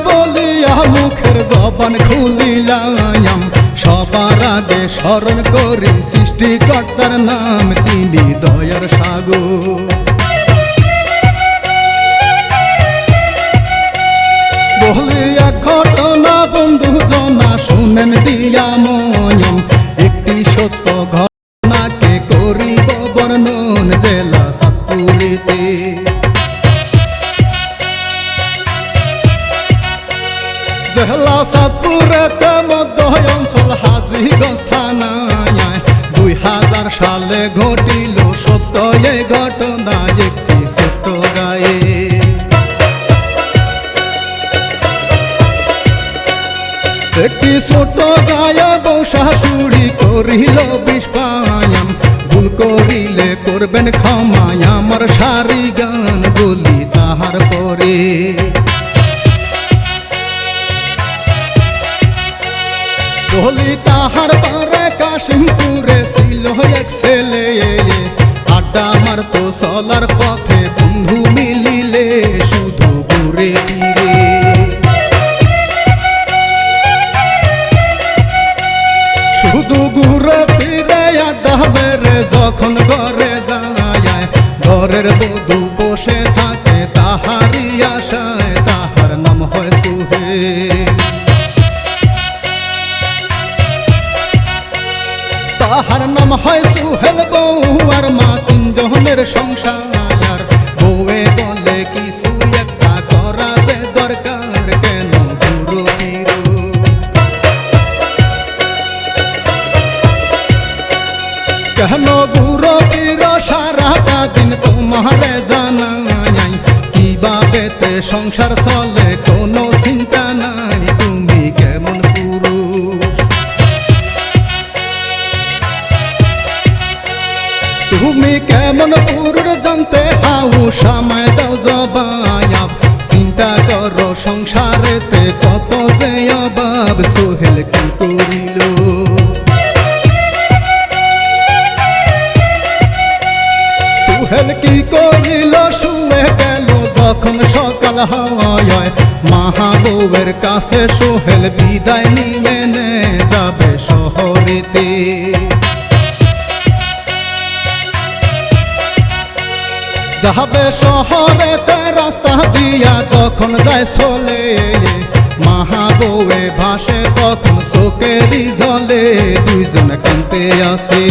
বলিয়া মুখের জবান খুলিলাম সবার আগে স্মরণ করি সৃষ্টিকর্তার নাম তিনি দয়ার সাগর বলি এক ঘটনা বন্ধু জনা শুনেন দিয়া ময়ম একটি সত্য ঘটনাকে করিব বর্ণন জেলা সাতপুরিতে জেলা সাতপুরেতে মধ্য অঞ্চল হাজীগঞ্জ থানায় 2000 সালে ঘটিল সত্য এই ঘটনা একটি ছোট্ট গায়ে একটি ছোট গায়ে বউ শাশুড়ি করিল বিষপায়াম ভুল করিলে করবেন ক্ষমায় আমার সারি গান বলি তাহার পরে বলি তাহার পরে কাশিমপুরে ছিল এক ছেলে আড্ডা মারতো চলার পথে বন্ধু মিলিলে শুধু ঘুরে ফিরে শুধু ঘুরে ফিরে আড্ডা মেরে যখন ঘরে যায় ঘরের বধূ বসে থাকে তাহারই আশায় তাহার নাম হয় সুহেল তাহার নাম হয় সুহেল বউ আর মা তিনজনের সংসার বউয়ে বলে কিছু একটা করা যে দরকার কেন ঘুরো ফিরো কেন ঘুরো ফিরো সারাটা দিন তোমারে জানাই কিভাবেতে সংসার চলে কোনো চিন্তা নাই তুমি কেমন পুরুষ তুমি কেমন পুরুষ জানতে হাউ সময় দাও জবাব চিন্তা করো সংসারেতে কত যে অভাব সোহেল কি করিল সোহেল কি করিল শুয়ে গেল যখন সকাল হয় মাহা বউয়ের কাছে সোহেল বিদায় নিয়ে নে যাবে শহরেতে যাবে শহরেতে রাস্তা দিয়া যখন যায় চলে মাহা বউয়ে ভাসে তখন চোখেরই জলে দুইজন কাঁদতে আসে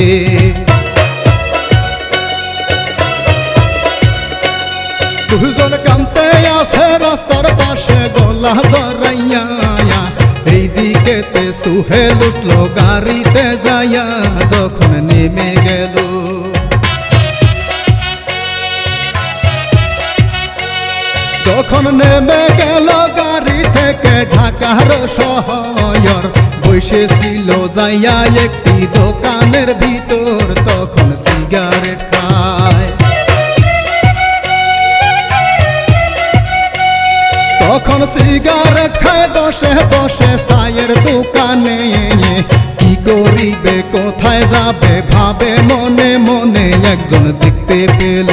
দুজন কাঁদতে আসে রাস্তার পাশে গলা জড়াইয়া এইদিকেতে সুহেল উঠলো গাড়িতে যাইয়া যখন নেমে গেল যখন নেমে গেল গাড়ি থেকে ঢাকার শহর বসেছিল যাইয়া একটি দোকানের ভিতর তখন সিগারেট খায় তখন সিগারেট খায় বসে বসে চায়ের দোকানে কি করিবে কোথায় যাবে ভাবে মনে মনে একজন দেখতে পেল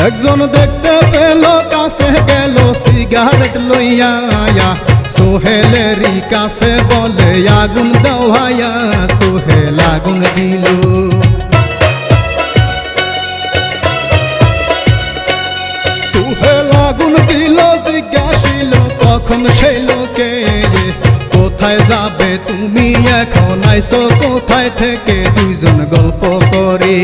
একজন দেখতে পেল কাছে গেল সিগারেট লইয়া সোহেলেরই কাছে বলে আগুন দেওয়ায়া সোহেল আগুন দিল সোহেল আগুন দিল জিজ্ঞাসিল তখন সেই লোকে কোথায় যাবে তুমি এখন আইসো কোথায় থেকে দুইজন গল্প করে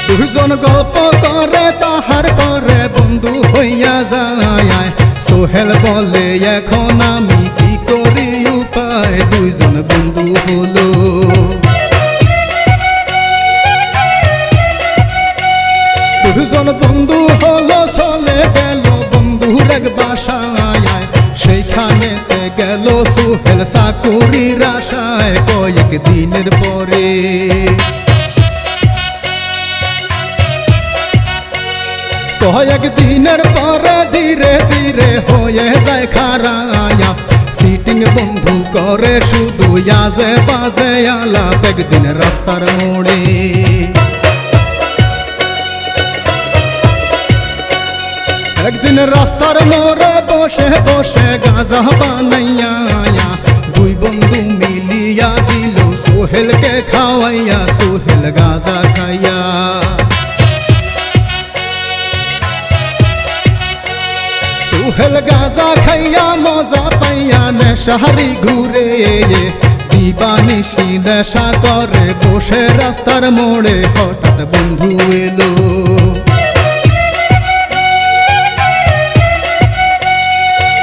দুজন গল্প করে তাহার পরে বন্ধু হইয়া যায় সোহেল বলে এখন আমি কি করি উপায় দুইজন বন্ধু হলো দুজন বন্ধু হলো চলে গেল বন্ধুর এক বাসায় সেইখানেতে গেল সোহেল চাকুরির আশায় কয়েক দিনের পরে কয়েক দিনের পরে ধীরে ধীরে হয়ে যায় খারাপ সিটিং বন্ধু করে শুধু আজে বাজে আলাপ একদিন রাস্তার মোড়ে। একদিন রাস্তার মোড়ে বসে বসে গাঁজা বানাইয়া দুই বন্ধু মিলিয়া দিল সোহেলকে খাওয়াইয়া, সোহেল গাঁজা খাইয়া। সোহেল গাঁজা খাইয়া মজা পাইয়া নেশাহারি ঘুরে, দিবানিশি নেশা করে বসে রাস্তার মোড়ে। হঠাৎ বন্ধু এলো,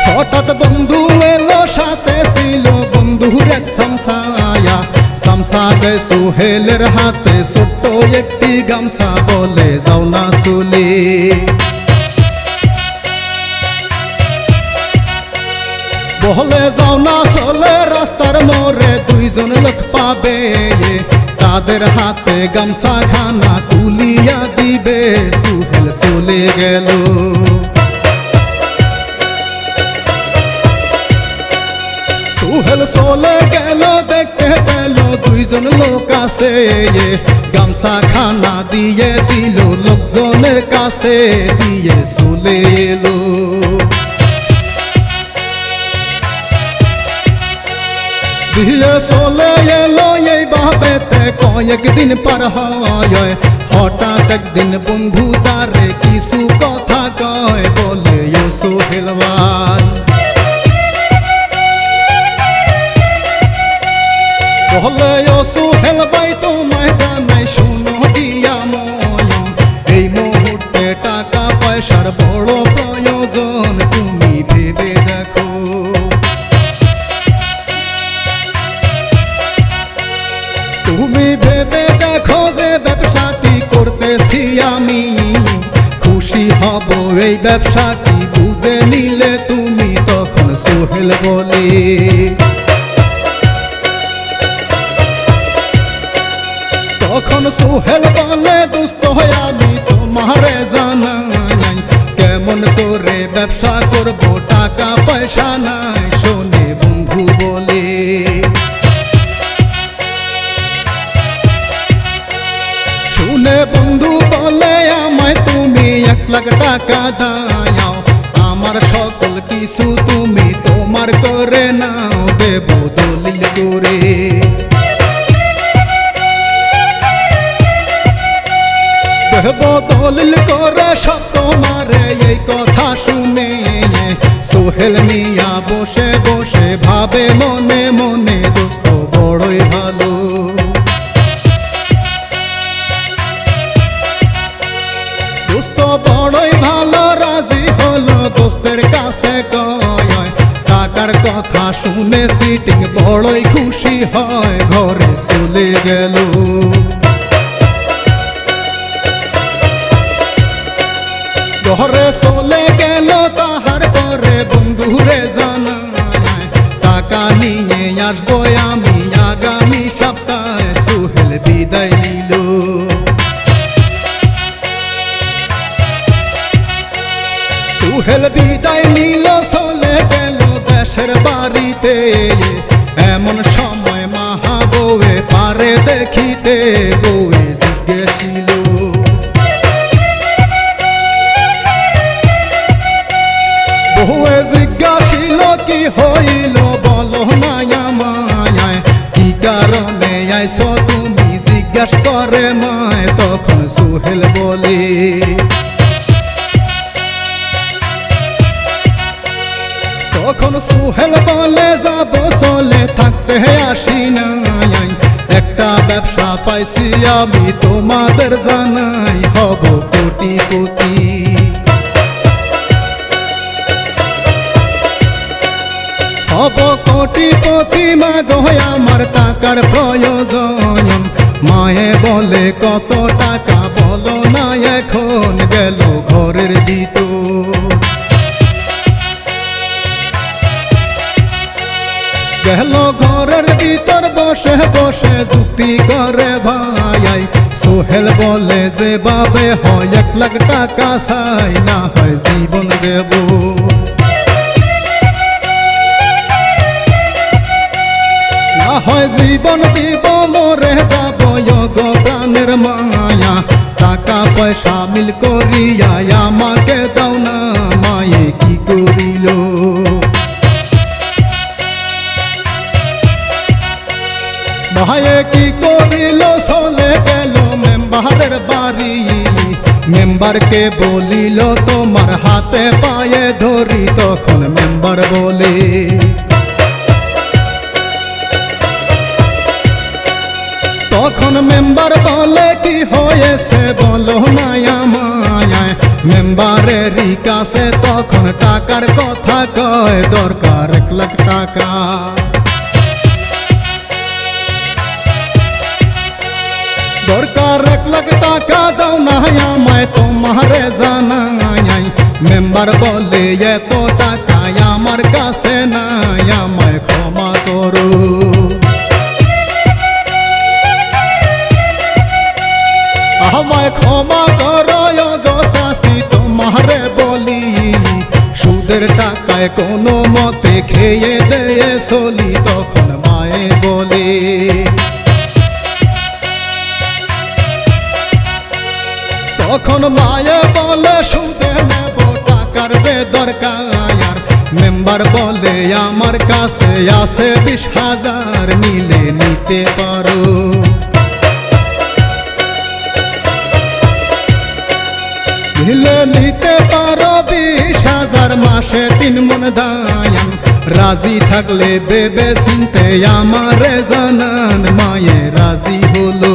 হঠাৎ বন্ধু এলো, সাথে ছিল বন্ধুর এক সামসায়া। সামসা দেয় সোহেলের হাতে ছোট্ট একটি গামছা, বলে যাও না চলে। বলে যাও না চলে, রাস্তার মোড়ে দুইজন লোক পাবে, তাদের হাতে গামছা খানা তুলিয়া দিবে। সোহেল চলে গেল, সোহেল চলে গেল, দেখতে পেল দুইজন লোক আছে, গামছা খানা দিয়ে দিল লোকজনের কাছে, দিয়ে চলে এলো। দিয়ে চলে এলো এইভাবেতে কয়েকদিন পার হয়। হঠাৎ একদিন বন্ধু তারে কিছু কথা কয়, বলে ও সোহেল ভাই, বলে ও সোহেল ভাই তোমায় জানাই শোনো দিয়া ময়ন, এই মুহূর্তে টাকা পয়সার বড় প্রয়োজন, তুমি ভেবে দেখো। তুমি ভেবে দেখো যে ব্যবসাটি করতেছি আমি, খুশি হব এই ব্যবসাটি বুঝে নিলে তুমি। তখন সোহেল বলে, তখন সোহেল বলে দোস্ত আমি তোমারে জানাই, কেমন করে ব্যবসা করব টাকা পয়সা নাই। শোনে বন্ধু বলে, শুনে বন্ধু বলে আমায় তুমি 1 লাখ টাকা দাও, আমার সকল কিছু তুমি তোমার করে নাও, দেব দলিল করে। দেব দলিল করে সব তোমারে। এই কথা শুনে সোহেল মিয়া বসে বসে ভাবে মনে মনে, দোস্ত বড়ই ভালো। দোস্ত বড়ই ভালো, রাজি হলো দোস্তের কাছে কয়, টাকার কথা শুনে সিটিং বড়ই খুশি হয়, ঘরে চলে গেল। ঘরে চলে গেল, তাহার পরে বন্ধুরে জানায়, টাকা নিয়ে আসবো আমি আগামী সপ্তাহে। সোহেল বিদায় নিল, সোহেল বিদায় নিল, চলে গেল দেশের বাড়িতে। এমন সময় মাহা বউয়ে পারে দেখিতে, বউয়ে জিজ্ঞেসিল, বউয়ে জিজ্ঞাসিল কি হইল বলো না আমায়, কি কারণে আইছো তুমি জিজ্ঞাসা করে মায়। তখন সোহেল বলে, তখন সোহেল বলে যাব চলে থাকতে আসি নাই, একটা ব্যবসা পাইছি আমি তোমাদের জানাই, হব কোটিপতি। হব কোটিপতি, মাগো আমার টাকার প্রয়োজন। মায়ে বলে কত টাকা বলো না এখন, গেল ঘরের ভিতর। গেল ঘরের ভিতর, বসে বসে যুক্তি করে ভাই। সোহেল বলে যে বাবে হয় 1 লাখ টাকা চাই, না হয় জীবন দেব। না হয় জীবন দিব মরে যাব গো প্রাণের মায়া টাকা পয়সা মিল করিয়া আমাকে দাও না মায়ে কি করিল ভাইয়ে কি করিল চলে গেল মেম্বারের বাড়ি মেম্বারকে বলিল তোমার হাতে পায়ে ধরি তখন মেম্বার বলে তখন মেম্বার বলে কি হয়েছে বলো না আমায় মেম্বারেরই কাছে তখন টাকার কথা কয় দরকার 1 লাখ টাকা দরকার 1 লাখ টাকা দাও না আমায় তোমারে জানাই মেম্বার বলে এত টাকা আমার কাছে নাই আমায় ক্ষমা করো আমায় ক্ষমা করো গো শাশি তোমারে বলি সুদের টাকায় কোনো মতে খেয়ে দেয়ে চলি তখন মায়ে বলে তখন মায়ে বলে সুদে নেব টাকার যে দরকার মেম্বার বলে আমার কাছে আছে 20,000 নিলে নিতে পারো নিলে নিতে পারো 20,000 মাসে 3 মণ ধান রাজি থাকলে ভেবে চিনতে আমারে জানান মায়ে রাজি হলো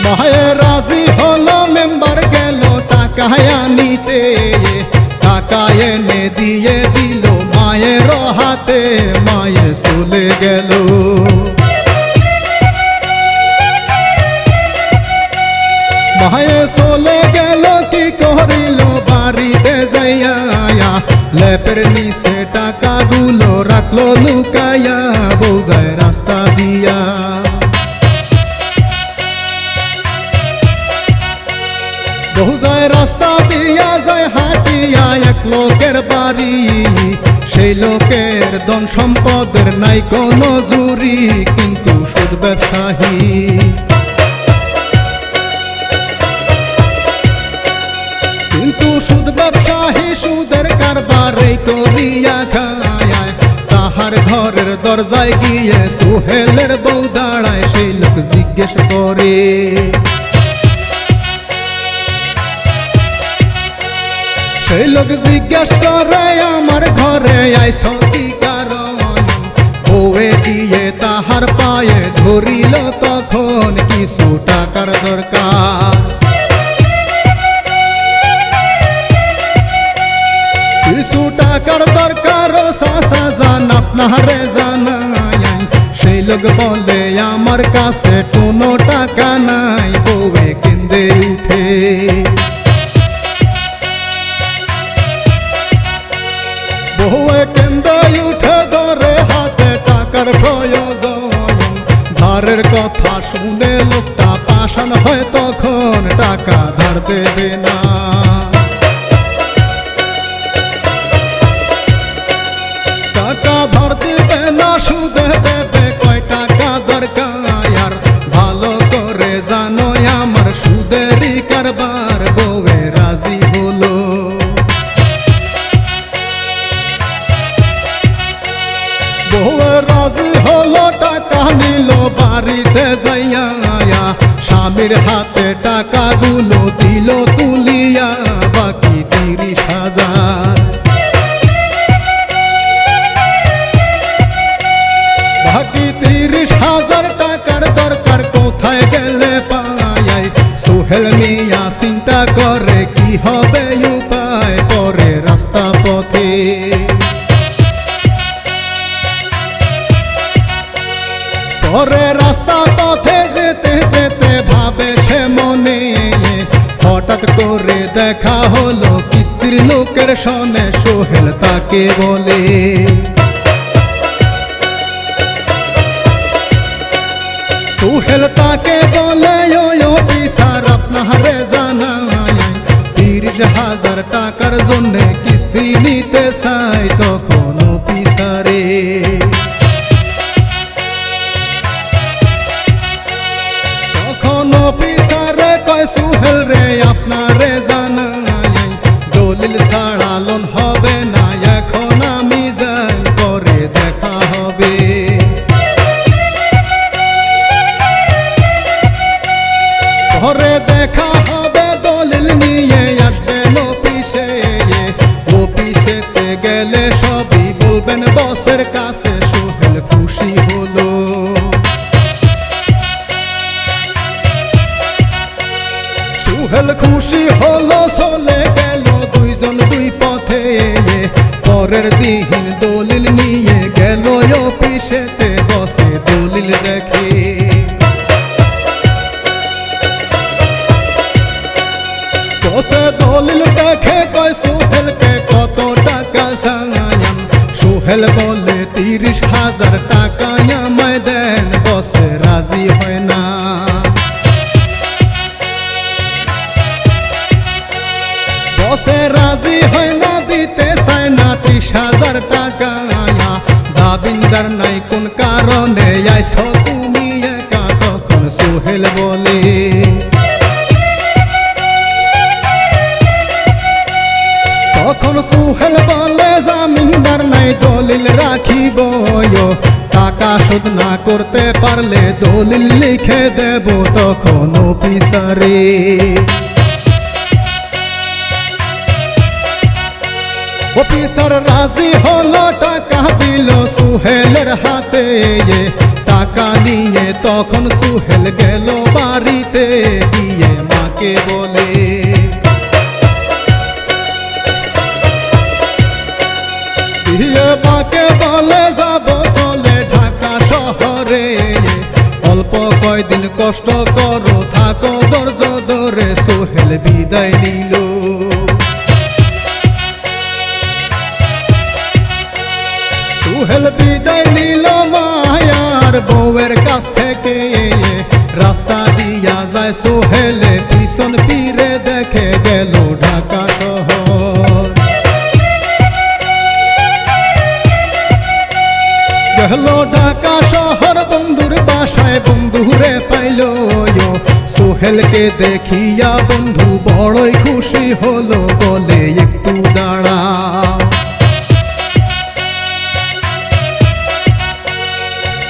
মায়ে রাজি হলো মেম্বার গেল টাকা আনিতে টাকা এনে দিয়ে দিল মায়ের হাতে মায়ে চলে গেল মায়ে চলে গেল কি করিল বাড়িতে যাইয়া লেপের নিচে টাকাগুলো রাখলো লুকাইয়া বোঝায় রাস্তা দিয়া বোঝায় রাস্তা দিয়া যায় হাঁটিয়া এক লোকের বাড়ি সেই লোকের ধন সম্পদের নাই কোনো জুরি কিন্তু সুদ ব্যবসায়ী কিন্তু সুদ ব্যবসায়ী সুদের কারবারে করিয়া খায় তাহার ঘরের দরজায় গিয়ে সোহেলের বউ দাঁড়ায় সেই লোক জিজ্ঞেস করে সেই লোক জিজ্ঞেস করে আমার ঘরে আইছো কি কারণ বউয়ে দিয়ে তাহার পায়ে ধরিল তখন কিছু টাকার দরকার কিছু টাকার দরকার চাচা জান আপনারে জানাই সেই লোক বলে আমার কাছে কোনো টাকা নাই বউয়ে কেঁদে উঠে বউয়ে কেঁদে উঠে ধরে হাতে টাকার প্রয়োজন ধারের কথা শুনে লোকটা পাষাণ হয় তখন টাকা ধার দেবে না টাকা ধার দেবে না সুদে দেবে কয় টাকা দরকার ভালো করে জানো আমার সুদেরই কারবার বউয়ে রাজি হলো বউয়ে রাজি হলো টাকা নিল বাড়িতে যাইয়া স্বামীর হাতে টাকাগুলো দিল তুলিয়া বাকি 30,000 বাকি 30,000 টাকার দরকার কোথায় গেলে পাই সোহেল মিয়া চিন্তা করে কি হবে উপায় করে রাস্তা পথে পরে রাস্তা পথে যেতে যেতে ভাবে সে মনে হঠাৎ করে দেখা হলো কিস্তির লোকের সনে সোহেল তাকে বলে সোহেল তাকে বলে ও অফিসার আপনারে জানাই 30,000 টাকার জন্য কিস্তি নিতে চাই তখন অফিসারে অফিসারে কয় সুহেল রে আপনারে জানাই দলিল ছাড়া লোন হবে না এখন আমি যাই পরে দেখা হবে পরে দেখা হবে দলিল নিয়ে আসবেন অফিসে অফিসেতে গেলে সবই বলবেন বসের কাছে সুহেল খুশি হলো সুহেল খুশি হলো চলে গেল দুইজন দুই পথে পরের দিন দলিল নিয়ে গেল অফিসেতে বসে দলিল দেখে বসে দলিল দেখে কয় সুহেলকে কত টাকা চাইয়াম সুহেল বলে 30,000 টাকা আমায় দেন বসে রাজি হয় না বসে রাজি হয় না দিতে চায় না 30,000 টাকা জামিনদার নাই কোন কারণে আইছো তুমি একা তখন সুহেল বলে তখন সুহেল বলে জামিনদার নাই দলিল রাখিব টাকা শোধ না করতে পারলে দলিল লিখে দেব তখন অফিসারে অফিসার রাজি হলো টাকা দিল সুহেলের হাতে টাকা নিয়ে তখন সুহেল গেল বাড়িতে গিয়ে মাকে বলে মাকে বলে যাব চলে ঢাকা শহরে অল্প কয়দিন কষ্ট করো থাকো ধৈর্য ধরে সুহেল বিদায় নিল সুহেল বিদায় নিল মায়ার বউয়ের কাছ থেকে রাস্তা দিয়া যায় সুহেলে পিছন ফিরে দেখে গেল ঢাকা শহর গেল ঢাকা শহর বন্ধুর বাসায় বন্ধুরে পাইল সুহেলকে দেখিয়া বন্ধু বড়ই খুশি হলো বলে একটু দাঁড়াও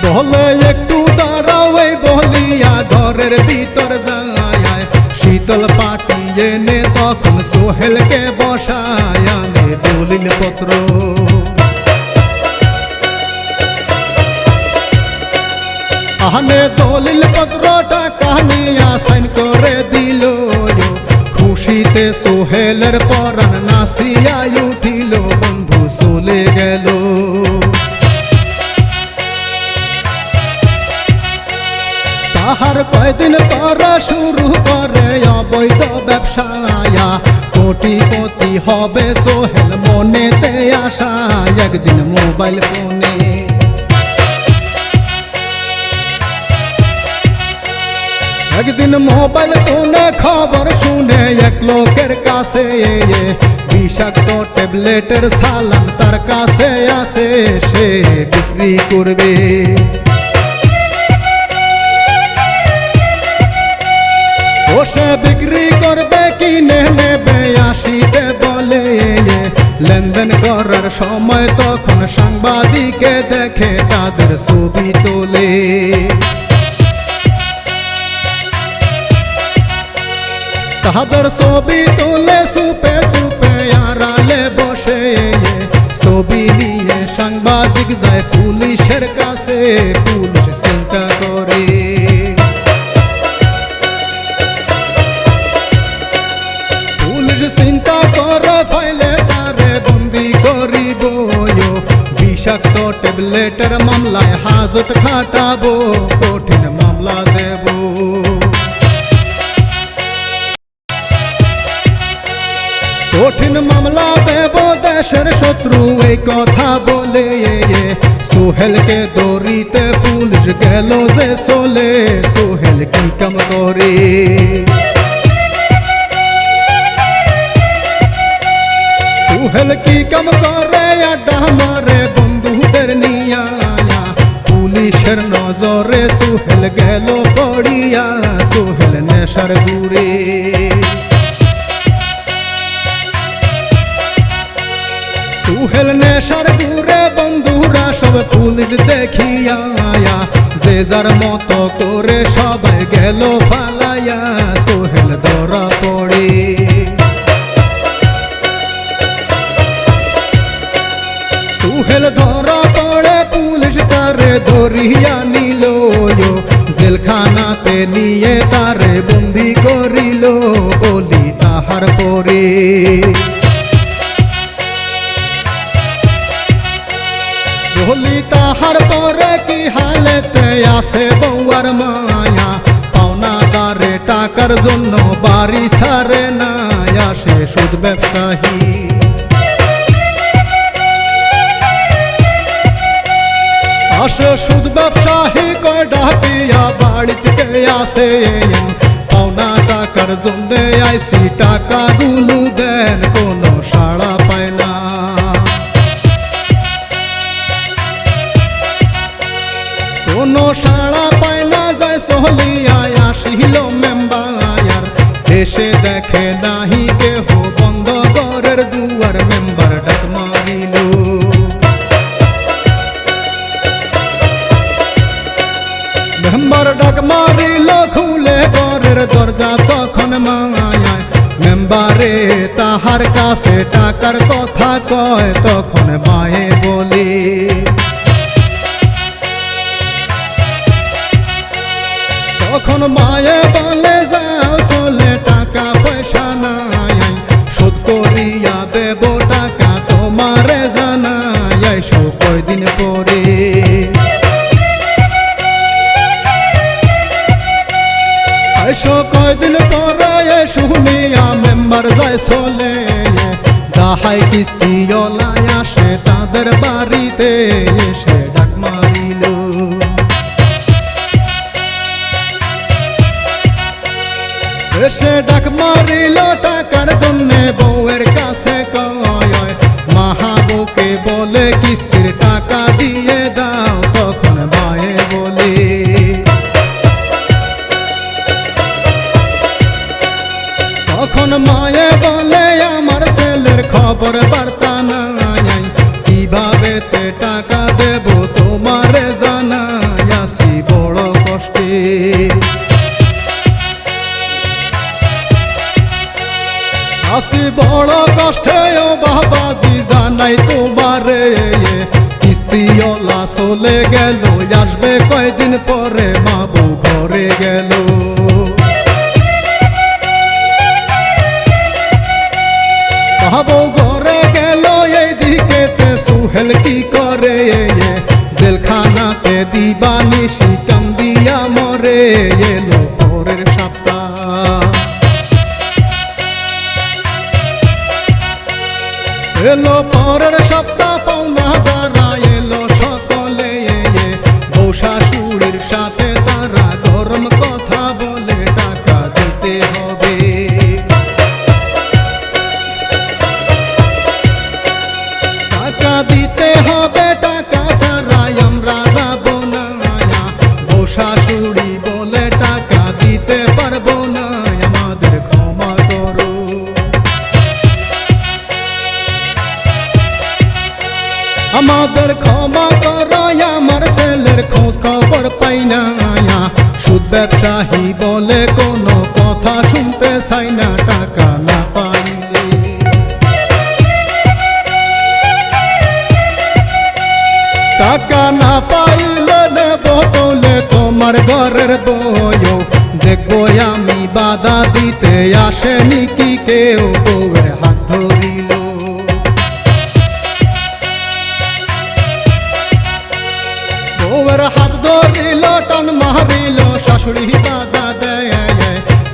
বলে একটু দাঁড়াও বলিয়া ঘরের ভিতর যায় শীতল পাটি এনে তখন সোহেলকে বসায় আনে দলিল পত্র আনে দলিল পত্র টাকা নিয়া সাইন করে দিল খুশিতে সোহেলের পরাণ নাচিয়া উঠিল বন্ধু চলে গেল তাহার কয়দিন পর শুরু করে অবৈধ ব্যবসায়া কোটিপতি হবে সোহেল মনেতে আশা একদিন মোবাইল ফোনে একদিন মোবাইল ফোনে খবর শুনে এক লোকের কাছে বিষাক্ত ট্যাবলেটের সালান তার কাছে আসে সে বিক্রি করবে সে বিক্রি করবে কিনে নেবে আসিতে বলে লেনদেন করার সময় তখন সাংবাদিকে দেখে তাদের ছবি তোলে তাদের ছবি তোলে সুপে সুপে আড়ালে বসে ছবি নিয়ে সাংবাদিক যায় পুলিশের কাছে পুলিশ চিন্তা করে চিন্তা করে ফাইলে তারে বন্দি করিব বিষাক্ত ট্যাবলেটের মামলায় হাজত খাটাবো কঠিন মামলা দেব কঠিন মামলা দেব দেশের শত্রু এই কথা বলে সোহেলকে দড়িতে পুলিশ গেল যে চলে সোহেল কি কাম করে সোহেল কি কাম করে আড্ডা মারে বন্ধুদের নিয়া পুলিশের নজরে সোহেল গেল পড়িয়া সোহেল নেশার গুরে সোহেল নেশার গুরে বন্ধুরা সব পুলিশ দেখিয়া যে যার মতো করে সবাই গেল পালাইয়া সোহেল ধরা পড়ে সোহেল ধরা পড়ে পুলিশ তারে ধরিয়া নিল জেলখানাতে নিয়ে তারে বন্দি করিল বলি তাহার পরে বলি তাহার পরে কি হালেতে আসে বউয়ার মায়া পাওনাদারে টাকার জন্য বাড়ি ছাড়ে না আসে সুদ ব্যবসায়ী আসে সুদ ব্যবসায়ী কয় ডাকিয়া বাড়ি থেকে আসে পাওনা টাকার জন্য আইসি টাকা গুলো দেন কোনো সাড়া পায় না কোনো সাড়া পায় না যায় সহলিয়ায় আসিল মেম্বার এসে দেখে নাহি কেহ বন্ধ ঘরের দুয়ার মেম্বার ডাক মারিল মেম্বার ডাক মারিল খুলে ঘরের দরজা তখন মায়া মেম্বারে তাহার কাছে টাকার কথা কয় তখন মায়ে বলে তখন মায়ে বলে যাও চলে টাকা পয়সা নাই শোধ করিয়া দেব টাকা তোমারে জানাই আইসো কয়দিন পরে আইসো কয়দিন পরে শুনিয়া মেম্বার যায় চলে যাহাই কিস্তিওয়ালায় আসে তাদের বাড়িতে এসে ডাক মারিল এসে ডাক মারিল টাকার জন্যে বউয়ের কাছে কয় মাহাবুকে বলে কিস্তির টাকা দিয়ে দাও তখন মায়ে বলে তখন মায়ে বলে আমার ছেলের খবর বার্তা নাই কিভাবে তে টাকা দেব তোমারে জানাই আসি বড় কষ্টে আসি বড় কষ্টে ও বাবাজি জানাই তোমারে কিস্তিওয়ালা চলে গেল আসবে কয়দিন পরে মা বউ ঘরে গেল মা বউ ঘরে গেল এইদিকে সোহেল কি করে জেলখানাতে দিবানিশি কান্দিয়া মরে এলো পরের সপ্তাহ এলো পরের সপ্তাহ পাওনা দ্বারা এলো সকলে বউ শাশুড়ির সাথে তারা গরম কথা বলে টাকা দিতে হবে টাকা দিতে হবে টাকা ছাড়াই আমরা যাব না বউ শাশুড়ি বলে টাকা দিতে পারবো না আমাদের ক্ষমা করো আমাদের ক্ষমা করো আমার ছেলের খোঁজ খবর পাই না সুদ ব্যবসায়ী বলে কোনো কথা শুনতে চাই না টাকা না পাইলে টাকা না পাইলে নেব বলে তোমার ঘরের বউ দেখবো আমি বাধা দিতে আসেনি কি কেউ বউয়ের হাত ধরিল বউয়ের হাত ধরিল টান মারিল শাশুড়ি বাধা দেয়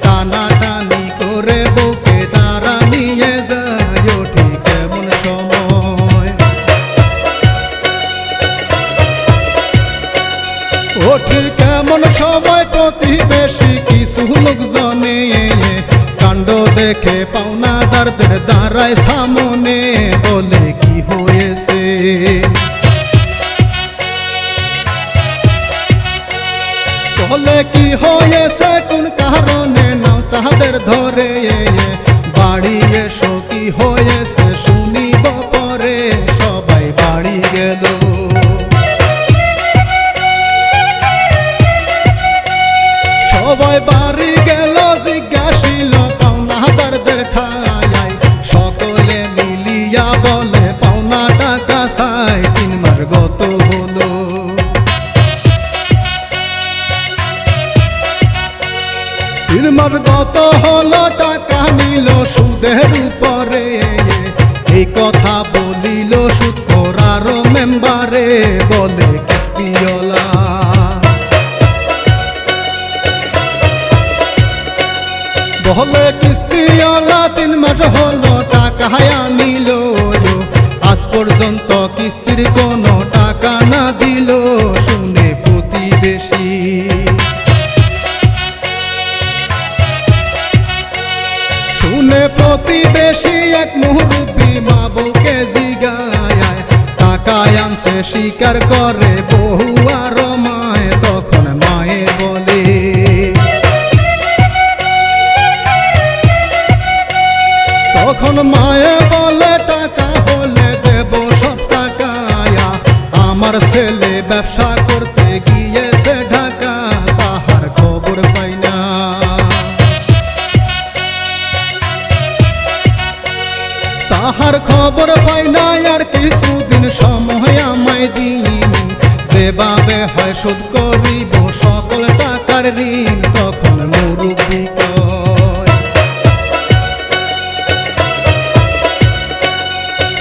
টানা টানি করে বউকে তারা নিয়ে যায় ওঠে কেমন সময় ওঠে কেমন সময় প্রতিবেশী কিছু লোকজনে কাণ্ড দেখে পাওনাদারদের দাঁড়ায় সামনে, বলে কি হয়েছে। বলে কি হয়েছে কোন কারণে, নাও তাদের ধরে বাড়ি এসো, কি হয়েছে শুনিব পরে। সবাই বাড়ি গেল, সবাই বাড়ি গেল, জিজ্ঞাসিল পাওনাদারদের ঠায়। সকলে মিলিয়া বলে পাওনা টাকা চাই, 3 মাস গত হলো। 3 মাস গত হলো, টাকা নিল সুদের উপরে। এই কথা বলিল সুদ করার মেম্বারে, বলে কিস্তিওয়ালা। বলে কিস্তিওয়ালা 3 মাস হলো টাকা আনিল, আজ পর্যন্ত কিস্তির কোনো টাকা না দিল। শুনে প্রতিবেশী, শুনে প্রতিবেশী এক মুরব্বি মা বউকে জিগায়, টাকা আনছে স্বীকার করে বহু আর মায়। তখন মায়ে বলে, তখন মায়ে বলে টাকা হলে দেব সব টাকা। আমার ছেলে ব্যবসা করতে গিয়েছে ঢাকা, তাহার খবর পাই না। তাহার খবর পাই না, আর কিছুদিন সময় আমায় দিন। যেভাবে হয় শোধ করিব সকল টাকার ঋণ। তখন মুরব্বি কয়,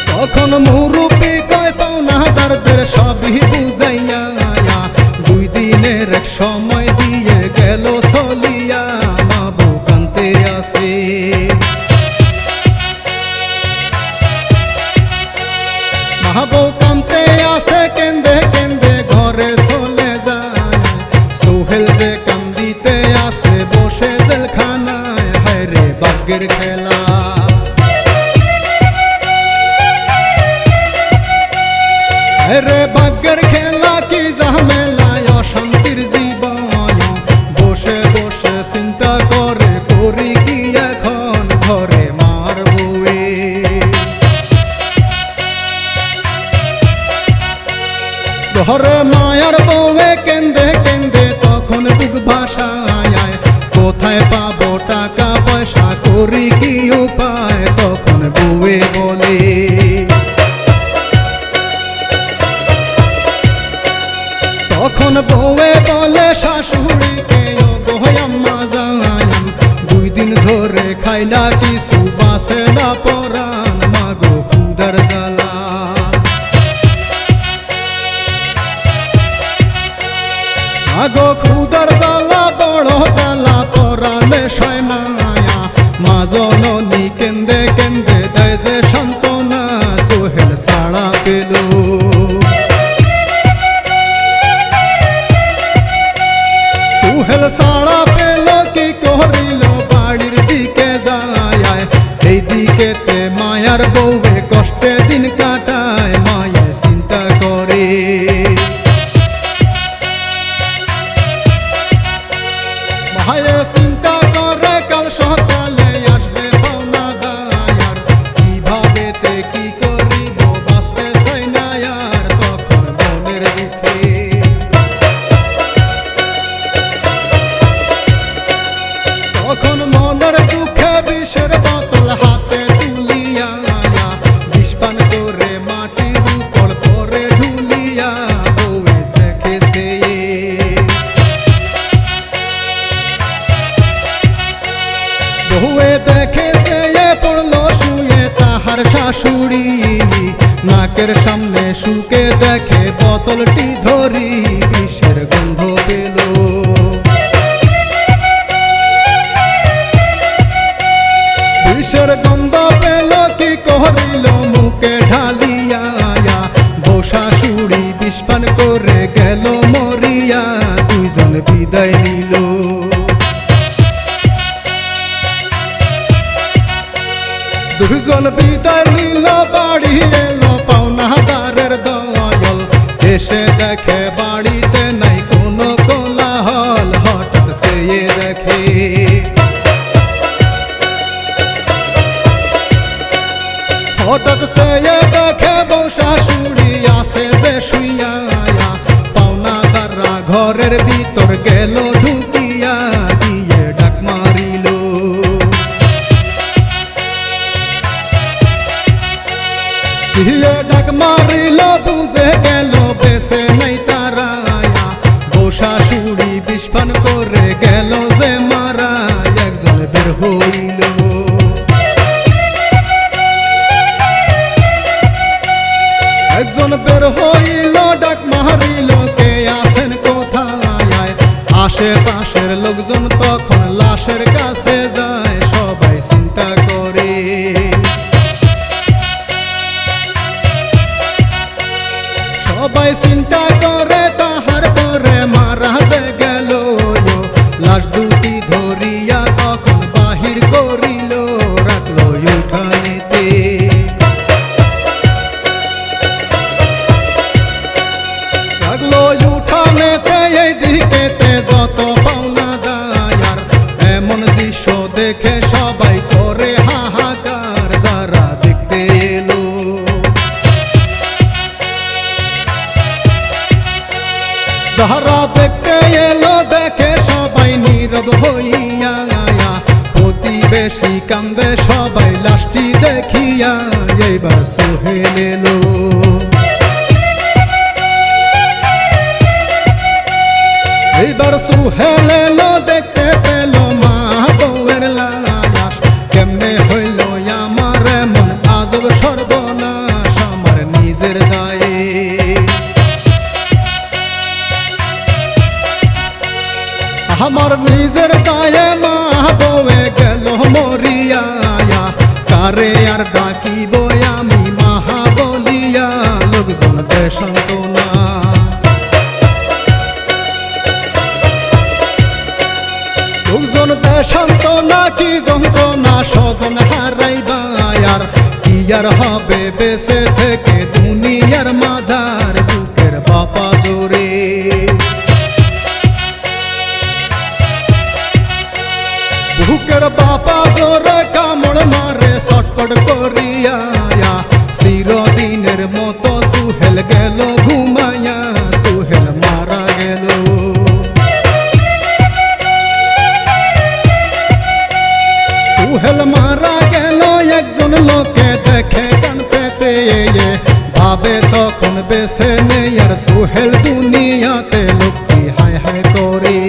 তখন মুরব্বি কয় পাওনাদারদের সবই বুঝাইয়া। 2 দিনের এক সময় দিয়ে গেল চলিয়া, মা বউ কানতে আসে। মা বউ কানতে আসে, কেন্দে কেন্দে ঘরে চলে যায়। সোহেল যে কান্দিতে আসে বসে জেলখানায়, হায় রে ভাগ্যের খেলা। রে ভাগ্যের খেলা, কি ঝামেলায় অশান্তির জীবন। বসে বসে চিন্তা করে করি কি এখন, ঘরে মার বউয়ে। ঘরে মায়ার বউয়ে কেন্দে কেন্দে তখন বুক ভাসায়। কোথায় পাবো টাকা পয়সা, করি কি উপায়। তখন বউয়ে বলে, তখন বউয়ে বলে শাশুড়িকে, ও গো আম্মা জান, 2 দিন ধরে খাইলা কিছু বাসে না পরাণ। মাগো ক্ষুধার জ্বালা, মাগো ক্ষুধার জ্বালা, বড় জ্বালা পরাণে সয় না। মা জননী কেন্দে কেন্দে দেয় যে সান্ত্বনা, সোহেল ছাড়া পেল। সোহেল ছাড়া পেল, কি করিল বাড়ির দিকে যায়। এই দিকেতে মায়ার বউয়ে কষ্টে দিন কাটায়। মায়ে চিন্তা করে, মায়ে চিন্তা করে, কাল সকালে আসবে পাওনাদার। কিভাবেতে কি করিব বাঁচতে চাই না আর। তখন মনের দুঃখে, তখন মনের দুঃখে বিষের বোতল হাতে তুলিয়া, বিষ পান করে মাটির উপর পরে ঢুলিয়া। বউয়ে দেখেছে, বউয়ে দেখেছে পড়লো শুয়ে তাহার শাশুড়ি। নাকের সামনে শুকে দেখে বোতলটি ধরি, বিষের গন্ধ পেল। বিষের গন্ধ পেল, কি করিল মুখে ঢালিয়া। বউ শাশুড়ি বিষ পান করে গেল মরিয়া। 2 জন বিদায় নিল। বিজন বিদায় নিল বাড়ি এলো পাওনাদারের দল এসে দেখে বাড়িতে নাই কোনো কোলাহল হঠাৎ সে দেখে হঠাৎ সে দেখে বউ শাশুড়ি আসে যে শুইয়া পাওনাদাররা ঘরের ভিতর গেল ঢুকিয়া দিয়ে ডাক মারিল দিয়ে ডাক মারিল বুঝে গেল বেসে নাই তারা বউ শাশুড়ি বিস্ফান করে গেল যে মারা একজন বের হইল একজন বের হইল ডাক মারিল কে আসেন কোথায় আশেপাশের লোকজন তখন লাশের কাছে যায় সবাই চিন্তা করে সবাই চিন্তা করে তাহার পরে মারা যে গেল লাশ দুটি ধরিয়া তখন বাহির করিল রাখলো উঠানেতে রাখলো উঠানেতে এই দিকেতে যত পাওনাদার এমন দৃশ্য দেখে সবাই করে হাহাকার যারা দেখতে এলো যারা দেখতে এলো দেখে সবাই নীরব হইয়া প্রতিবেশী কান্দে সবাই লাশটি দেখিয়া এইবার সোহেল এলো এইবার সোহেল এলো দেখতে পেল মা বউয়ের লাশ কেমনে হইল আমার এমন আজব সর্বনাশ আমার নিজের দায়ে আমার নিজের দায়ে মা বউয়ে গেল মরিয়া কারে আর ডাকিব আমি মাহা বলিয়া লোকজন দেশান্তনা লোকজন দেশান্তনা কি যন্ত্রণা স্বজন হারাইবা আর কি আর হবে বেঁচে থেকে দুনিয়ার মাঝার বুকের বাপা জোরে বুকের বাপা জোরে কামড় মারে ছটফট করিয়া চিরদিনের মতো সোহেল গেল ঘুমাইয়া সোহেল মারা গেল সোহেল মারা গেল একজন লোকে দেখে কান পেতে ভাবে তখন বেছে নেই আর সোহেল দুনিয়াতে লোকটি হায় হায় করে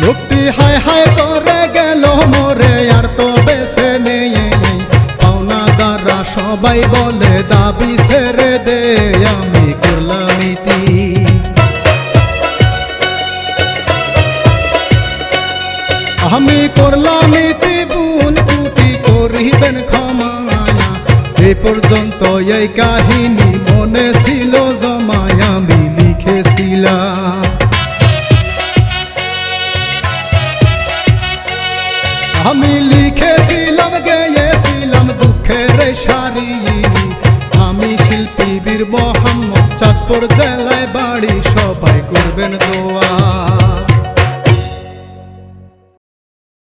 লোকটি হায় হায় করে গেল মরে আর তো বেছে নেই পাওনাদাররা সবাই বলে দাবি ছেড়ে দে আমি করলাম ইতি আমি করলাম ইতি বুন কুটি করিবেন ক্ষমা এ পর্যন্ত এই কাহিনী মনে ছিল জমায় আমি লিখেছিলাম আমি লিখেছিলাম গেয়েছিলাম দুঃখের সারি আমি শিল্পী বীর মোহাম্মদ চাঁদপুর জেলায় বাড়ি সবাই করবেন দোয়া।